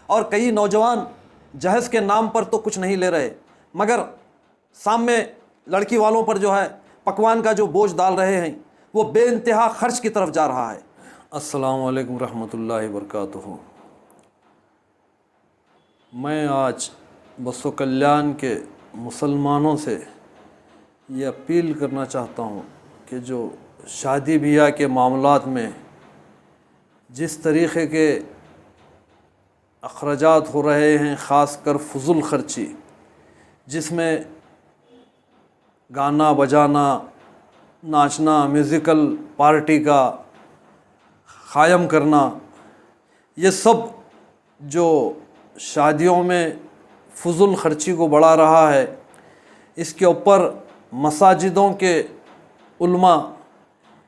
और कई नौजवान जहेज़ के नाम पर तो कुछ नहीं ले रहे, मगर सामने लड़की वालों पर जो है पकवान का जो बोझ डाल रहे हैं, वो बेइंतहा खर्च की तरफ जा रहा है। अस्सलामु अलैकुम रहमतुल्लाहि वबरकातुहू। मैं आज बसो कल्याण के मुसलमानों से ये अपील करना चाहता हूँ कि जो शादी ब्याह के मामलात में जिस तरीक़े के अखराजात हो रहे हैं, ख़ास कर फजूल ख़र्ची, जिसमें गाना बजाना, नाचना, म्यूज़िकल पार्टी का क़ायम करना, ये सब जो शादियों में फजूल ख़र्ची को बढ़ा रहा है, इसके ऊपर मसाजिदों के उलमा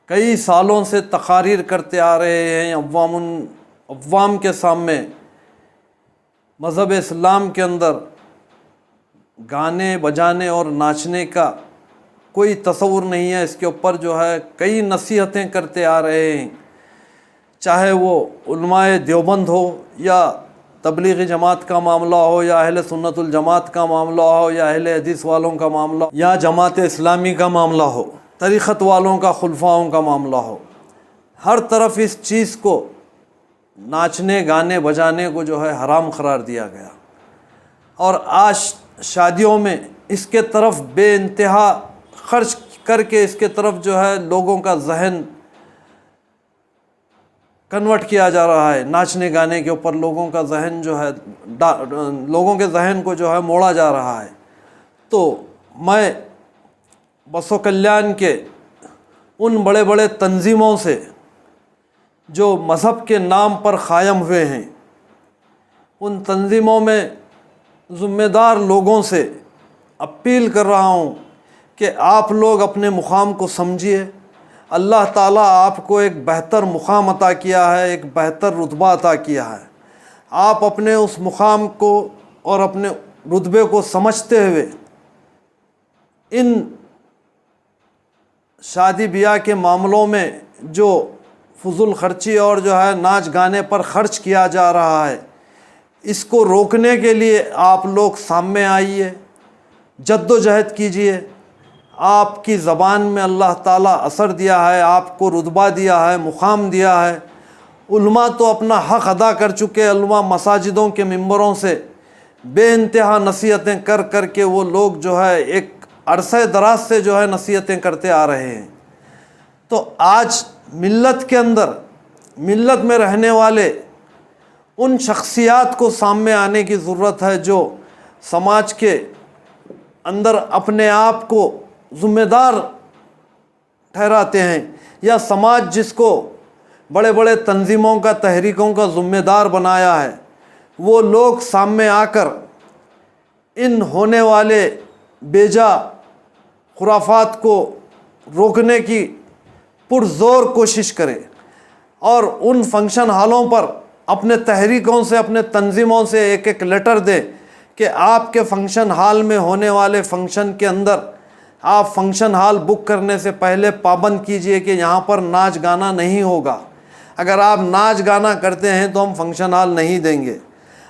कई सालों से तकारीर करते आ रहे हैं। अव्वाम के सामने मज़हब इस्लाम के अंदर गाने बजाने और नाचने का कोई तस्वुर नहीं है। इसके ऊपर जो है कई नसीहतें करते आ रहे हैं, चाहे वो उलमाए देवबंद हो या तबलीगी जमात का मामला हो या अहले सुन्नतुल जमात का मामला हो या अहले हदीस वालों का मामला हो या जमात इस्लामी का मामला हो, तरीक़त वालों का, खुलफाओं का मामला हो, हर तरफ इस चीज़ को, नाचने गाने बजाने को जो है हराम करार दिया गया। और आज शादियों में इसके तरफ बेइंतहा खर्च करके इसके तरफ जो है लोगों का जहन कन्वर्ट किया जा रहा है। नाचने गाने के ऊपर लोगों का जहन जो है लोगों के जहन को जो है मोड़ा जा रहा है। तो मैं बसो कल्याण के उन बड़े बड़े तंजीमों से जो मज़हब के नाम पर क़ायम हुए हैं, उन तंजीमों में ज़िम्मेदार लोगों से अपील कर रहा हूँ कि आप लोग अपने मुक़ाम को समझिए। अल्लाह ताला आपको एक बेहतर मुक़ाम अता किया है, एक बेहतर रुतबा अता किया है। आप अपने उस मुक़ाम को और अपने रुतबे को समझते हुए इन शादी ब्याह के मामलों में जो फजूल ख़र्ची और जो है नाच गाने पर ख़र्च किया जा रहा है, इसको रोकने के लिए आप लोग सामने आइए, जद्दोजहद कीजिए। आपकी ज़बान में अल्लाह ताला असर दिया है, आपको रुतबा दिया है, मुक़ाम दिया है। उलमा तो अपना हक़ अदा कर चुके। उलमा मसाजिदों के मिंबरों से बेइंतहा नसीहतें कर कर के वो लोग जो है एक अरसे दराज से जो है नसीहतें करते आ रहे हैं। तो आज मिल्लत के अंदर, मिल्लत में रहने वाले उन शख्सियात को सामने आने की ज़रूरत है जो समाज के अंदर अपने आप को ज़िम्मेदार ठहराते हैं, या समाज जिसको बड़े बड़े तंजीमों का, तहरीकों का ज़िम्मेदार बनाया है, वो लोग सामने आकर इन होने वाले बेजा खुराफात को रोकने की पुरज़ोर कोशिश करें और उन फंक्शन हॉलों पर अपने तहरीकों से, अपने तंजीमों से एक एक लेटर दें कि आपके फंक्शन हॉल में होने वाले फंक्शन के अंदर आप फंक्शन हॉल बुक करने से पहले पाबंद कीजिए कि यहाँ पर नाच गाना नहीं होगा। अगर आप नाच गाना करते हैं तो हम फंक्शन हॉल नहीं देंगे।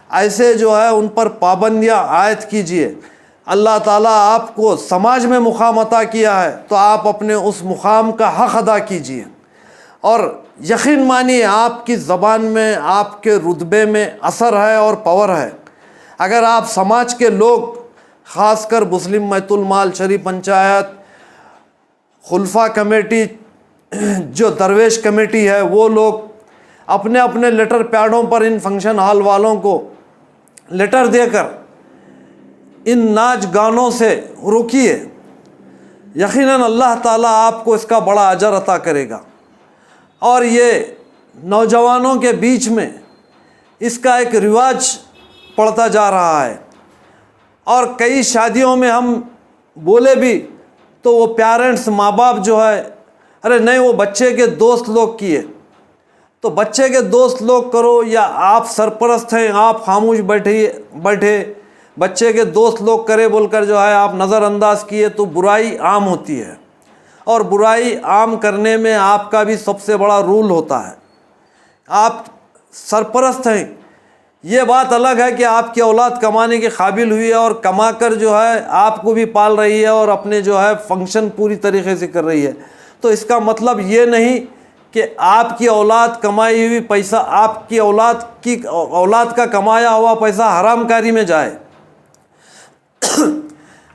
ऐसे जो है उन पर पाबंदियाँ आयद कीजिए। अल्लाह ताला आपको समाज में मुक़ाम अता किया है तो आप अपने उस मुक़ाम का हक़ अदा कीजिए। और यकीन मानिए आपकी ज़बान में, आपके रुतबे में असर है और पावर है। अगर आप समाज के लोग, ख़ासकर मुस्लिम बैतुल माल शरीफ पंचायत, खुलफा कमेटी, जो दरवेश कमेटी है, वो लोग अपने अपने लेटर पैडों पर इन फंक्शन हॉल वालों को लेटर देकर इन नाच गानों से रोकिए। यकीनन अल्लाह ताला आपको इसका बड़ा अजर अता करेगा। और ये नौजवानों के बीच में इसका एक रिवाज पड़ता जा रहा है। और कई शादियों में हम बोले भी तो वो पेरेंट्स, माँ बाप जो है, अरे नहीं वो बच्चे के दोस्त लोग किए, तो बच्चे के दोस्त लोग करो, या आप सरपरस्त हैं, आप खामोश बैठे बच्चे के दोस्त लोग करे बोलकर जो है आप नज़रअंदाज किए, तो बुराई आम होती है। और बुराई आम करने में आपका भी सबसे बड़ा रूल होता है। आप सरपरस्त हैं, ये बात अलग है कि आपकी औलाद कमाने के काबिल हुई है और कमा कर जो है आपको भी पाल रही है और अपने जो है फंक्शन पूरी तरीके से कर रही है। तो इसका मतलब ये नहीं कि आपकी औलाद कमाई हुई पैसा, आपकी औलाद का कमाया हुआ पैसा हरामकारी में जाए।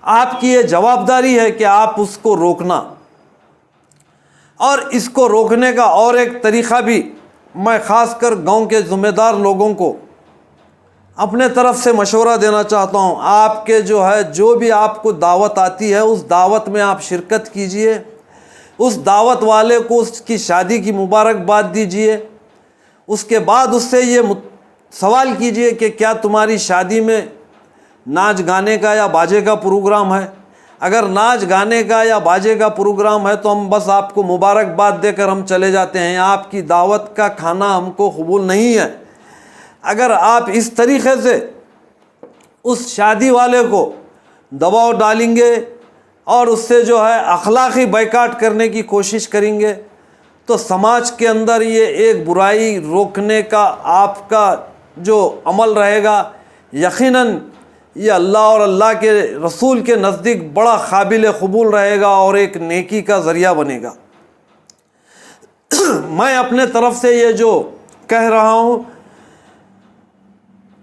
आपकी ये जवाबदारी है कि आप उसको रोकना। और इसको रोकने का और एक तरीक़ा भी मैं ख़ासकर गांव के ज़िम्मेदार लोगों को अपने तरफ से मशवरा देना चाहता हूँ। आपके जो है, जो भी आपको दावत आती है, उस दावत में आप शिरकत कीजिए, उस दावत वाले को उसकी शादी की मुबारकबाद दीजिए। उसके बाद उससे ये सवाल कीजिए कि क्या तुम्हारी शादी में नाच गाने का या बाजे का प्रोग्राम है। अगर नाच गाने का या बाजे का प्रोग्राम है तो हम बस आपको मुबारकबाद देकर हम चले जाते हैं। आपकी दावत का खाना हमको कबूल नहीं है। अगर आप इस तरीक़े से उस शादी वाले को दबाव डालेंगे और उससे जो है अखलाक़ी बैकाट करने की कोशिश करेंगे तो समाज के अंदर ये एक बुराई रोकने का आपका जो अमल रहेगा, यकीनन ये अल्लाह और अल्लाह के रसूल के नज़दीक बड़ा काबिल कबूल रहेगा और एक नेकी का ज़रिया बनेगा। मैं अपने तरफ से ये जो कह रहा हूँ,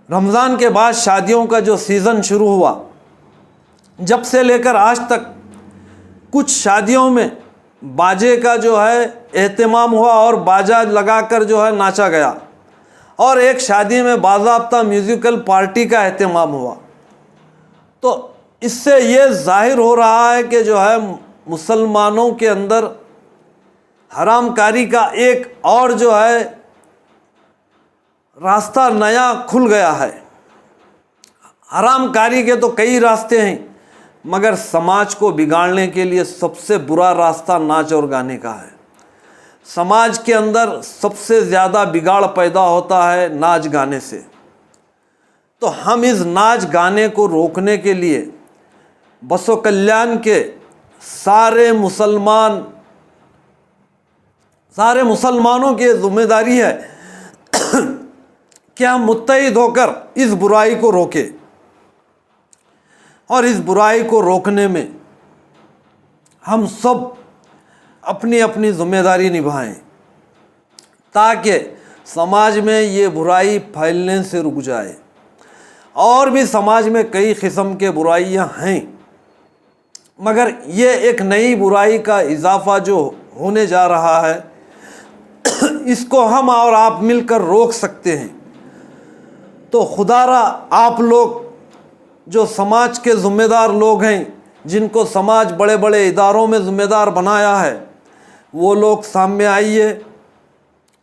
रमज़ान के बाद शादियों का जो सीज़न शुरू हुआ, जब से लेकर आज तक कुछ शादियों में बाजे का जो है एहतमाम हुआ और बाजा लगाकर जो है नाचा गया, और एक शादी में बाज़ाब्ता म्यूज़िकल पार्टी का एहतमाम हुआ। तो इससे ये ज़ाहिर हो रहा है कि जो है मुसलमानों के अंदर हरामकारी का एक और जो है रास्ता नया खुल गया है। हरामकारी के तो कई रास्ते हैं, मगर समाज को बिगाड़ने के लिए सबसे बुरा रास्ता नाच और गाने का है। समाज के अंदर सबसे ज़्यादा बिगाड़ पैदा होता है नाच गाने से। तो हम इस नाच गाने को रोकने के लिए बसो कल्याण के सारे मुसलमानों की जिम्मेदारी है कि हम मुत्तहिद होकर इस बुराई को रोकें और इस बुराई को रोकने में हम सब अपनी अपनी जिम्मेदारी निभाएं ताकि समाज में ये बुराई फैलने से रुक जाए। और भी समाज में कई किस्म के बुराइयां हैं, मगर ये एक नई बुराई का इजाफा जो होने जा रहा है, इसको हम और आप मिलकर रोक सकते हैं। तो खुदारा आप लोग जो समाज के ज़िम्मेदार लोग हैं, जिनको समाज बड़े बड़े इदारों में ज़िम्मेदार बनाया है, वो लोग सामने आइए।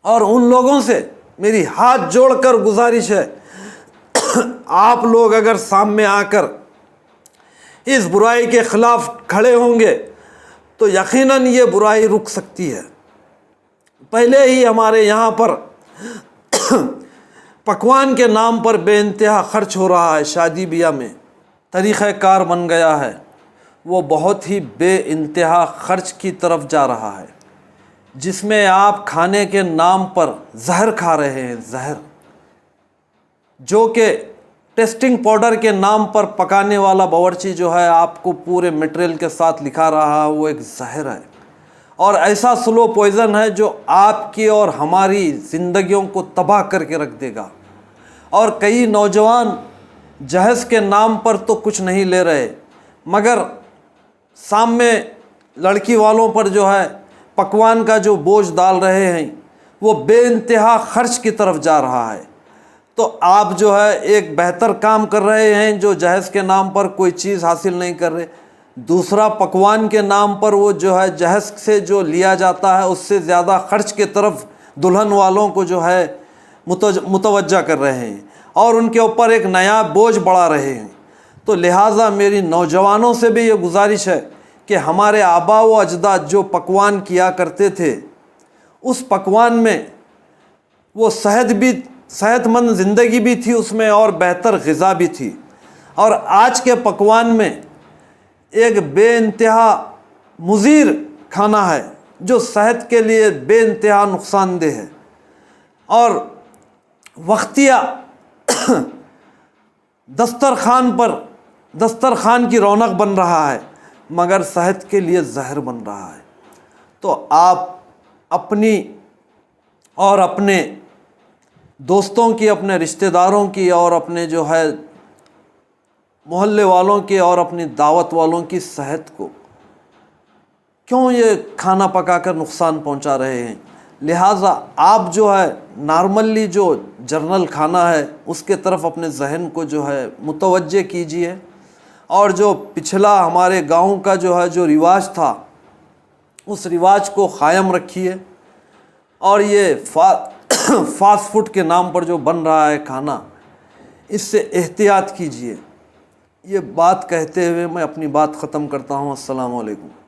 और उन लोगों से मेरी हाथ जोड़कर गुजारिश है, आप लोग अगर सामने आकर इस बुराई के ख़िलाफ़ खड़े होंगे तो यकीनन ये बुराई रुक सकती है। पहले ही हमारे यहाँ पर पकवान के नाम पर बेइंतहा ख़र्च हो रहा है। शादी ब्याह में तरीक़ाकार बन गया है, वो बहुत ही बेइंतहा ख़र्च की तरफ जा रहा है, जिसमें आप खाने के नाम पर जहर खा रहे हैं। जहर जो कि टेस्टिंग पाउडर के नाम पर पकाने वाला बावर्ची जो है आपको पूरे मटेरियल के साथ लिखा रहा है, वो एक जहर है और ऐसा स्लो पॉइज़न है जो आपकी और हमारी ज़िंदगियों को तबाह करके रख देगा। और कई नौजवान जहेज़ के नाम पर तो कुछ नहीं ले रहे, मगर सामने लड़की वालों पर जो है पकवान का जो बोझ डाल रहे हैं, वो बेइंतहा ख़र्च की तरफ जा रहा है। तो आप जो है एक बेहतर काम कर रहे हैं जो जहेज़ के नाम पर कोई चीज़ हासिल नहीं कर रहे, दूसरा पकवान के नाम पर वो जो है जहेज़ से जो लिया जाता है उससे ज़्यादा ख़र्च की तरफ दुल्हन वालों को जो है मुतवज्जा कर रहे हैं और उनके ऊपर एक नया बोझ बढ़ा रहे हैं। तो लिहाजा मेरी नौजवानों से भी ये गुजारिश है कि हमारे आबा व अजदाद जो पकवान किया करते थे, उस पकवान में वो सेहतमंद ज़िंदगी भी थी उसमें और बेहतर ग़िज़ा भी थी। और आज के पकवान में एक बेइंतहा मुज़ीर खाना है जो सेहत के लिए बेइंतहा नुकसानदेह है और वक्तिया दस्तरखान की रौनक बन रहा है, मगर सेहत के लिए जहर बन रहा है। तो आप अपनी और अपने दोस्तों की, अपने रिश्तेदारों की और अपने जो है मोहल्ले वालों की और अपनी दावत वालों की सेहत को क्यों ये खाना पकाकर नुकसान पहुंचा रहे हैं। लिहाजा आप जो है नॉर्मली जो जर्नल खाना है उसके तरफ अपने जहन को जो है मुतवज्जे कीजिए, और जो पिछला हमारे गांव का जो है जो रिवाज था उस रिवाज को क़ायम रखिए। और ये फास्ट फूड के नाम पर जो बन रहा है खाना, इससे एहतियात कीजिए। ये बात कहते हुए मैं अपनी बात ख़त्म करता हूँ। अस्सलाम वालेकुम।